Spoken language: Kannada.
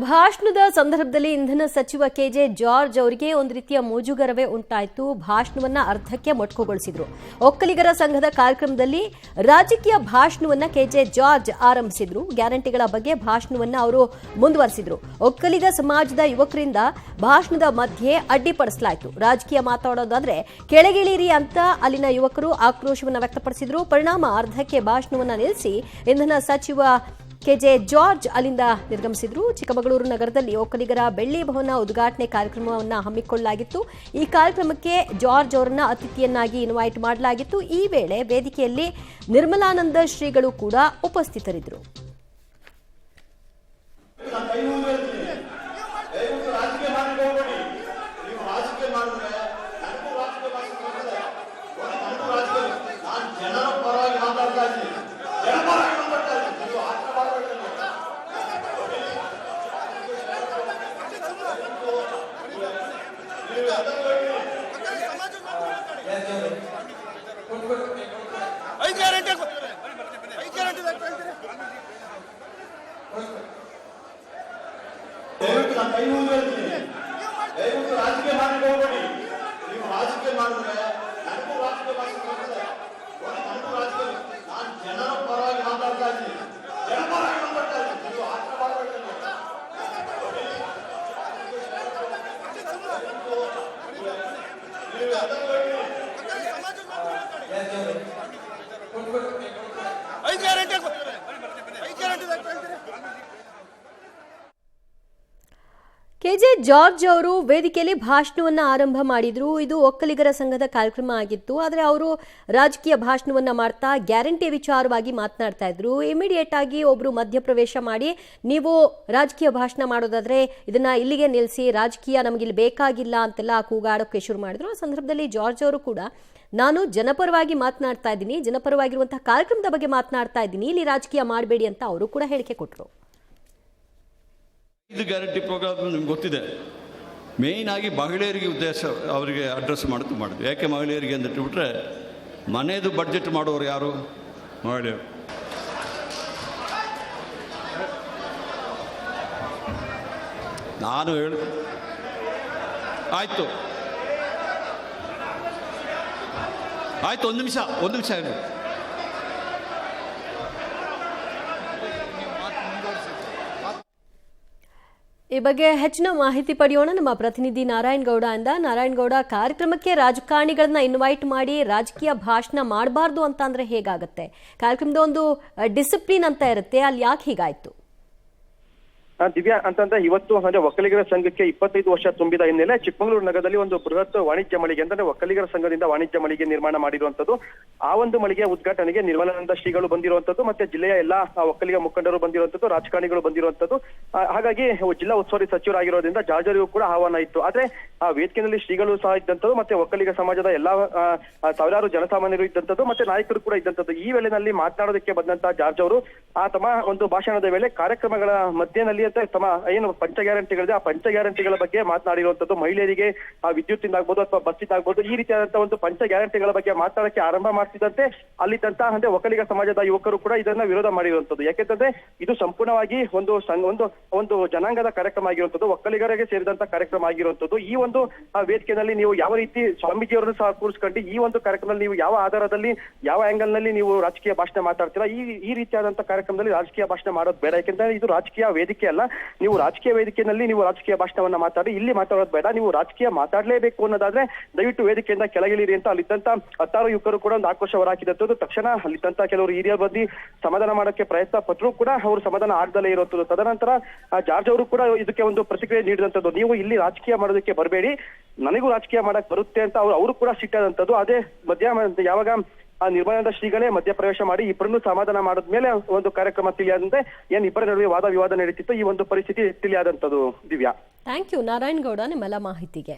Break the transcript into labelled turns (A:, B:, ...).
A: ಭಾಷಣದ ಸಂದರ್ಭದಲ್ಲಿ ಇಂಧನ ಸಚಿವ ಕೆಜೆ ಜಾರ್ಜ್ ಅವರಿಗೆ ಒಂದು ರೀತಿಯ ಮುಜುಗರವೇ ಉಂಟಾಯಿತು. ಭಾಷಣವನ್ನ ಅರ್ಧಕ್ಕೆ ಮೊಟಕುಗೊಳಿಸಿದ್ರು. ಒಕ್ಕಲಿಗರ ಸಂಘದ ಕಾರ್ಯಕ್ರಮದಲ್ಲಿ ರಾಜಕೀಯ ಭಾಷಣವನ್ನ ಕೆಜೆ ಜಾರ್ಜ್ ಆರಂಭಿಸಿದ್ರು. ಗ್ಯಾರಂಟಿಗಳ ಬಗ್ಗೆ ಭಾಷಣವನ್ನ ಅವರು ಮುಂದುವರೆಸಿದ್ರು. ಒಕ್ಕಲಿಗ ಸಮಾಜದ ಯುವಕರಿಂದ ಭಾಷಣದ ಮಧ್ಯೆ ಅಡ್ಡಿಪಡಿಸಲಾಯಿತು. ರಾಜಕೀಯ ಮಾತಾಡೋದಾದ್ರೆ ಕೆಳಗಿಳಿರಿ ಅಂತ ಅಲ್ಲಿನ ಯುವಕರು ಆಕ್ರೋಶವನ್ನು ವ್ಯಕ್ತಪಡಿಸಿದ್ರು. ಪರಿಣಾಮ ಅರ್ಧಕ್ಕೆ ಭಾಷಣವನ್ನ ನಿಲ್ಲಿಸಿ ಇಂಧನ ಸಚಿವ ಕೆಜೆ ಜಾರ್ಜ್ ಅಲ್ಲಿಂದ ನಿರ್ಗಮಿಸಿದ್ರು. ಚಿಕ್ಕಮಗಳೂರು ನಗರದಲ್ಲಿ ಒಕ್ಕಲಿಗರ ಬೆಳ್ಳಿ ಭವನ ಉದ್ಘಾಟನೆ ಕಾರ್ಯಕ್ರಮವನ್ನು ಹಮ್ಮಿಕೊಳ್ಳಲಾಗಿತ್ತು. ಈ ಕಾರ್ಯಕ್ರಮಕ್ಕೆ ಜಾರ್ಜ್ ಅವರನ್ನ ಅತಿಥಿಯನ್ನಾಗಿ ಇನ್ವೈಟ್ ಮಾಡಲಾಗಿತ್ತು. ಈ ವೇಳೆ ವೇದಿಕೆಯಲ್ಲಿ ನಿರ್ಮಲಾನಂದ ಶ್ರೀಗಳು ಕೂಡ ಉಪಸ್ಥಿತರಿದ್ದರು. ಕೆಜೆ ಜಾರ್ಜ್ ಅವರು ವೇದಿಕೆಯಲ್ಲಿ ಭಾಷಣವನ್ನು ಆರಂಭ ಮಾಡಿದ್ರು. ಇದು ಒಕ್ಕಲಿಗರ ಸಂಘದ ಕಾರ್ಯಕ್ರಮ ಆಗಿತ್ತು. ಆದರೆ ಅವರು ರಾಜಕೀಯ ಭಾಷಣವನ್ನ ಮಾಡ್ತಾ ಗ್ಯಾರಂಟಿ ವಿಚಾರವಾಗಿ ಮಾತನಾಡ್ತಾ ಇದ್ರು. ಇಮಿಡಿಯೇಟ್ ಆಗಿ ಒಬ್ರು ಮಧ್ಯಪ್ರವೇಶ ಮಾಡಿ, ನೀವು ರಾಜಕೀಯ ಭಾಷಣ ಮಾಡೋದಾದ್ರೆ ಇದನ್ನ ಇಲ್ಲಿಗೆ ನಿಲ್ಲಿಸಿ, ರಾಜಕೀಯ ನಮಗಿಲ್ಲಿ ಬೇಕಾಗಿಲ್ಲ ಅಂತೆಲ್ಲ ಕೂಗಾಡೋಕೆ ಶುರು ಮಾಡಿದ್ರು. ಆ ಸಂದರ್ಭದಲ್ಲಿ ಜಾರ್ಜ್ ಅವರು ಕೂಡ ನಾನು ಜನಪರವಾಗಿ ಮಾತನಾಡ್ತಾ ಇದ್ದೀನಿ, ಜನಪರವಾಗಿರುವಂತಹ ಕಾರ್ಯಕ್ರಮದ ಬಗ್ಗೆ ಮಾತನಾಡ್ತಾ ಇದ್ದೀನಿ, ಇಲ್ಲಿ ರಾಜಕೀಯ ಮಾಡಬೇಡಿ ಅಂತ ಅವರು ಕೂಡ ಹೇಳಿಕೆ ಕೊಟ್ಟರು.
B: ಇದು ಗ್ಯಾರಂಟಿ ಪ್ರೋಗ್ರಾಮ್ ನಿಮ್ಗೆ ಗೊತ್ತಿದೆ. ಮೇಯ್ನ್ ಆಗಿ ಮಹಿಳೆಯರಿಗೆ ಉದ್ದೇಶ ಅವರಿಗೆ ಅಡ್ರೆಸ್ ಮಾಡಿದ್ವಿ. ಯಾಕೆ ಮಹಿಳೆಯರಿಗೆ ಅಂತ ಬಿಟ್ಟರೆ ಮನೆಯದು ಬಡ್ಜೆಟ್ ಮಾಡೋರು ಯಾರು? ಮಹಿಳೆಯರು. ನಾನು ಆಯಿತು ಒಂದು ನಿಮಿಷ ಹೇಳಿ.
A: ಈ ಬಗ್ಗೆ ಹೆಚ್ಚಿನ ಮಾಹಿತಿ ಪಡೆಯೋಣ ನಮ್ಮ ಪ್ರತಿನಿಧಿ ನಾರಾಯಣಗೌಡ ಇಂದ. ನಾರಾಯಣಗೌಡ, ಕಾರ್ಯಕ್ರಮಕ್ಕೆ ರಾಜಕಾರಣಿಗಳನ್ನ ಇನ್ವೈಟ್ ಮಾಡಿ ರಾಜಕೀಯ ಭಾಷಣ ಮಾಡಬಾರ್ದು ಅಂತ ಅಂದ್ರೆ ಹೇಗಾಗತ್ತೆ? ಕಾರ್ಯಕ್ರಮದ ಒಂದು ಡಿಸಿಪ್ಲಿನ್ ಅಂತ ಇರುತ್ತೆ, ಅಲ್ಲಿ ಯಾಕೆ ಹೀಗಾಯ್ತು?
C: ದಿವ್ಯಾ, ಅಂತಂದ್ರೆ ಇವತ್ತು ಅಂದ್ರೆ ಒಕ್ಕಲಿಗರ ಸಂಘಕ್ಕೆ 25 ವರ್ಷ ತುಂಬಿದ ಹಿನ್ನೆಲೆ ಚಿಕ್ಕಮಗಳೂರು ನಗರದಲ್ಲಿ ಒಂದು ಬೃಹತ್ ವಾಣಿಜ್ಯ ಮಳಿಗೆ ಅಂತಂದ್ರೆ ಒಕ್ಕಲಿಗರ ಸಂಘದಿಂದ ವಾಣಿಜ್ಯ ಮಳಿಗೆ ನಿರ್ಮಾಣ ಮಾಡಿರುವಂತದ್ದು. ಆ ಒಂದು ಮಳಿಗೆ ಉದ್ಘಾಟನೆಗೆ ನಿರ್ಮಲಾನಂದ ಶ್ರೀಗಳು ಬಂದಿರುವಂತದ್ದು, ಮತ್ತೆ ಜಿಲ್ಲೆಯ ಎಲ್ಲಾ ಒಕ್ಕಲಿಗ ಮುಖಂಡರು ಬಂದಿರುವಂತದ್ದು, ರಾಜಕಾರಣಿಗಳು ಬಂದಿರುವಂತದ್ದು. ಹಾಗಾಗಿ ಜಿಲ್ಲಾ ಉಸ್ತುವಾರಿ ಸಚಿವರಾಗಿರೋದ್ರಿಂದ ಜಾರ್ಜರಿಗೂ ಕೂಡ ಆಹ್ವಾನ ಇತ್ತು. ಆದ್ರೆ ಆ ವೇದಿಕೆಯಲ್ಲಿ ಶ್ರೀಗಳು ಸಹ ಇದ್ದಂಥದ್ದು, ಮತ್ತೆ ಒಕ್ಕಲಿಗ ಸಮಾಜದ ಎಲ್ಲಾ ಸಾವಿರಾರು ಜನಸಾಮಾನ್ಯರು ಇದ್ದಂಥದ್ದು, ಮತ್ತೆ ನಾಯಕರು ಕೂಡ ಇದ್ದಂಥದ್ದು. ಈ ವೇಳೆನಲ್ಲಿ ಮಾತನಾಡೋದಕ್ಕೆ ಬಂದಂತಹ ಜಾರ್ಜ್ ಅವರು ತಮ್ಮ ಒಂದು ಭಾಷಣದ ವೇಳೆ ಕಾರ್ಯಕ್ರಮಗಳ ಮಧ್ಯದಲ್ಲಿ ತಮ್ಮ ಏನು ಪಂಚ ಗ್ಯಾರಂಟಿಗಳಿದೆ ಆ ಪಂಚ ಗ್ಯಾರಂಟಿಗಳ ಬಗ್ಗೆ ಮಾತನಾಡಿರುವಂತದ್ದು. ಮಹಿಳೆಯರಿಗೆ ವಿದ್ಯುತ್ ಆಗ್ಬೋದು ಅಥವಾ ಬಸ್ ಆಗ್ಬೋದು, ಈ ರೀತಿಯಾದಂತಹ ಒಂದು ಪಂಚ ಗ್ಯಾರಂಟಿಗಳ ಬಗ್ಗೆ ಮಾತನಾಡಕ್ಕೆ ಆರಂಭ ಮಾಡ್ತಿದ್ದಂತೆ ಅಲ್ಲಿದ್ದಂತಹ ಅಂದ್ರೆ ಒಕ್ಕಲಿಗ ಸಮಾಜದ ಯುವಕರು ಕೂಡ ಇದನ್ನ ವಿರೋಧ ಮಾಡಿರುವಂತದ್ದು. ಯಾಕೆಂತಂದ್ರೆ ಇದು ಸಂಪೂರ್ಣವಾಗಿ ಒಂದು ಜನಾಂಗದ ಕಾರ್ಯಕ್ರಮ ಆಗಿರುವಂತದ್ದು, ಒಕ್ಕಲಿಗರಿಗೆ ಸೇರಿದಂತ ಕಾರ್ಯಕ್ರಮ ಆಗಿರುವಂತದ್ದು. ಈ ಒಂದು ವೇದಿಕೆಯಲ್ಲಿ ನೀವು ಯಾವ ರೀತಿ ಸ್ವಾಮೀಜಿಯವರನ್ನು ಸಹ ಕೂರಿಸ್ಕೊಂಡು ಈ ಒಂದು ಕಾರ್ಯಕ್ರಮದಲ್ಲಿ ನೀವು ಯಾವ ಆಧಾರದಲ್ಲಿ ಯಾವ ಆಂಗಲ್ ನಲ್ಲಿ ನೀವು ರಾಜಕೀಯ ಭಾಷಣ ಮಾತಾಡ್ತೀರಾ? ಈ ರೀತಿಯಾದಂತಹ ಕಾರ್ಯಕ್ರಮದಲ್ಲಿ ರಾಜಕೀಯ ಭಾಷಣ ಮಾಡೋದು ಬೇಡ. ಯಾಕೆಂದ್ರೆ ಇದು ರಾಜಕೀಯ ವೇದಿಕೆ ಅಲ್ಲ. ನೀವು ರಾಜಕೀಯ ವೇದಿಕೆಯಲ್ಲಿ ನೀವು ರಾಜಕೀಯ ಭಾಷಣವನ್ನ ಮಾತಾಡಿ, ಇಲ್ಲಿ ಮಾತಾಡೋದು ಬೇಡ. ನೀವು ರಾಜಕೀಯ ಮಾತಾಡಲೇಬೇಕು ಅನ್ನೋದಾದ್ರೆ ದಯವಿಟ್ಟು ವೇದಿಕೆಯಿಂದ ಕೆಳಗಿಳಿರಿ ಅಂತ ಅಲ್ಲಿದ್ದಂತ 10 ಯುವಕರು ಕೂಡ ಒಂದು ಆಕ್ರೋಶ ಹೊರಹಾಕಿದಂಥದ್ದು. ತಕ್ಷಣ ಅಲ್ಲಿದ್ದಂತ ಕೆಲವರು ಹಿರಿಯರು ಬಂದು ಸಮಾಧಾನ ಮಾಡೋಕ್ಕೆ ಪ್ರಯತ್ನ ಪಟ್ಟರು ಕೂಡ ಅವರು ಸಮಾಧಾನ ಆಗದಲ್ಲೇ ಇರುವಂತದ್ದು. ತದನಂತರ ಜಾರ್ಜ್ ಅವರು ಕೂಡ ಇದಕ್ಕೆ ಒಂದು ಪ್ರತಿಕ್ರಿಯೆ ನೀಡಿದಂಥದ್ದು. ನೀವು ಇಲ್ಲಿ ರಾಜಕೀಯ ಮಾಡೋದಕ್ಕೆ ಬರಬೇಡಿ, ನನಗೂ ರಾಜಕೀಯ ಮಾಡಕ್ ಬರುತ್ತೆ ಅಂತ ಅವರು ಕೂಡ ಸಿಟ್ಟಾದಂಥದ್ದು. ಅದೇ ಯಾವಾಗ ನಿರ್ಮಲಾನಂದ ಶ್ರೀಗಳೇ ಮಧ್ಯಪ್ರವೇಶ ಮಾಡಿ ಇಬ್ಬರನ್ನು ಸಮಾಧಾನ ಮಾಡಿದ್ಮೇಲೆ ಒಂದು ಕಾರ್ಯಕ್ರಮ ತಿಳಿಯಾದಂತೆ ಇಬ್ಬರ ನಡುವೆ ವಾದ ವಿವಾದ ನಡೀತಿತ್ತು. ಈ ಒಂದು ಪರಿಸ್ಥಿತಿ ತಿಳಿಯಾದಂಥದ್ದು. ದಿವ್ಯಾ,
A: ಥ್ಯಾಂಕ್ ಯು ನಾರಾಯಣಗೌಡ ನಿಮ್ಮೆಲ್ಲ ಮಾಹಿತಿಗೆ.